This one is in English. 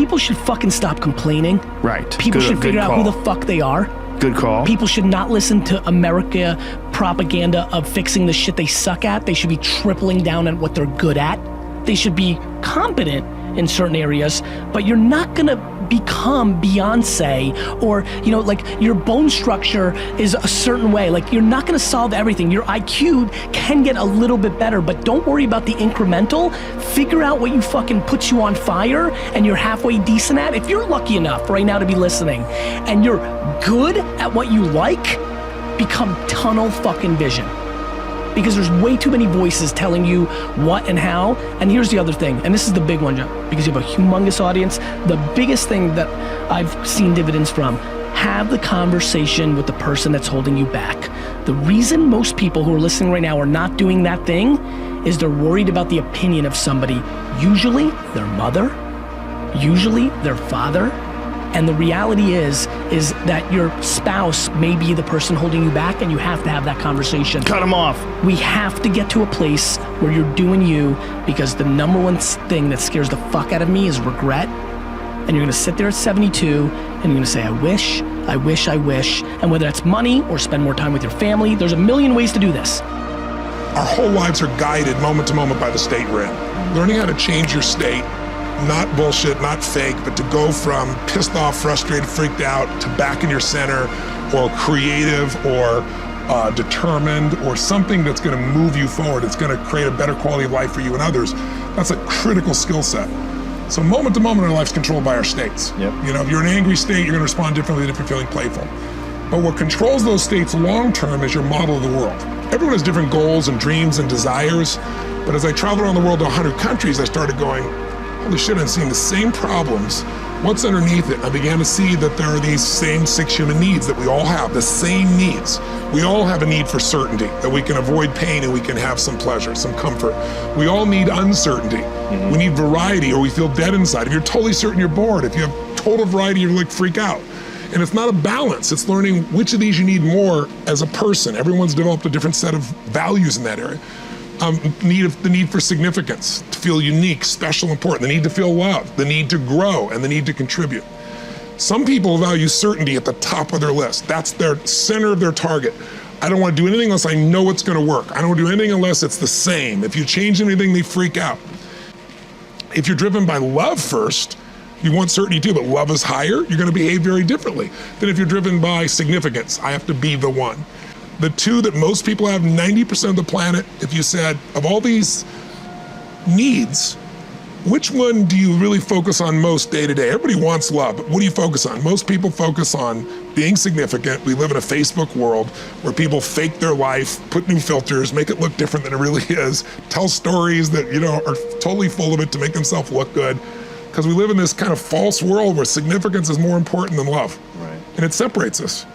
people should fucking stop complaining. Right. People should figure out who the fuck they are. Good call. People should not listen to America propaganda of fixing the shit they suck at. They should be tripling down on what they're good at. They should be competent in certain areas, but you're not gonna become Beyonce or, you know, like your bone structure is a certain way. Like you're not gonna solve everything. Your IQ can get a little bit better, but don't worry about the incremental. Figure out what you fucking puts you on fire and you're halfway decent at. If you're lucky enough right now to be listening and you're good at what you like, become tunnel fucking vision. Because there's way too many voices telling you what and how. And here's the other thing, and this is the big one, Joe, because you have a humongous audience. The biggest thing that I've seen dividends from, have the conversation with the person that's holding you back. The reason most people who are listening right now are not doing that thing is they're worried about the opinion of somebody, usually their mother, usually their father. And the reality is that your spouse may be the person holding you back, and you have to have that conversation. Cut them off. We have to get to a place where you're doing you, because the number one thing that scares the fuck out of me is regret. And you're gonna sit there at 72 and you're gonna say, I wish, I wish, I wish. And whether that's money or spend more time with your family, there's a million ways to do this. Our whole lives are guided moment to moment by the state we're in. Learning how to change your state, not bullshit, not fake, but to go from pissed off, frustrated, freaked out to back in your center, or creative, or determined, or something that's gonna move you forward. It's gonna create a better quality of life for you and others. That's a critical skill set. So moment to moment, our life's controlled by our states. Yep. You know, if you're in an angry state, you're gonna respond differently than if you're feeling playful. But what controls those states long term is your model of the world. Everyone has different goals and dreams and desires, but as I traveled around the world to 100 countries, I started going, holy shit, I'm seeing the same problems. What's underneath it? I began to see that there are these same 6 human needs that we all have, the same needs. We all have a need for certainty, that we can avoid pain and we can have some pleasure, some comfort. We all need uncertainty. Mm-hmm. We need variety, or we feel dead inside. If you're totally certain, you're bored. If you have total variety, you're like freak out. And it's not a balance, it's learning which of these you need more as a person. Everyone's developed a different set of values in that area. The need for significance, to feel unique, special, important, the need to feel loved, the need to grow, and the need to contribute. Some people value certainty at the top of their list. That's their center of their target. I don't want to do anything unless I know it's going to work. I don't want to do anything unless it's the same. If you change anything, they freak out. If you're driven by love first, you want certainty too, but love is higher, you're going to behave very differently than if you're driven by significance. I have to be the one. The two that most people have, 90% of the planet, if you said, of all these needs, which one do you really focus on most day to day? Everybody wants love, but what do you focus on? Most people focus on being significant. We live in a Facebook world where people fake their life, put new filters, make it look different than it really is, tell stories that, you know, are totally full of it to make themselves look good. Because we live in this kind of false world where significance is more important than love. Right. And it separates us.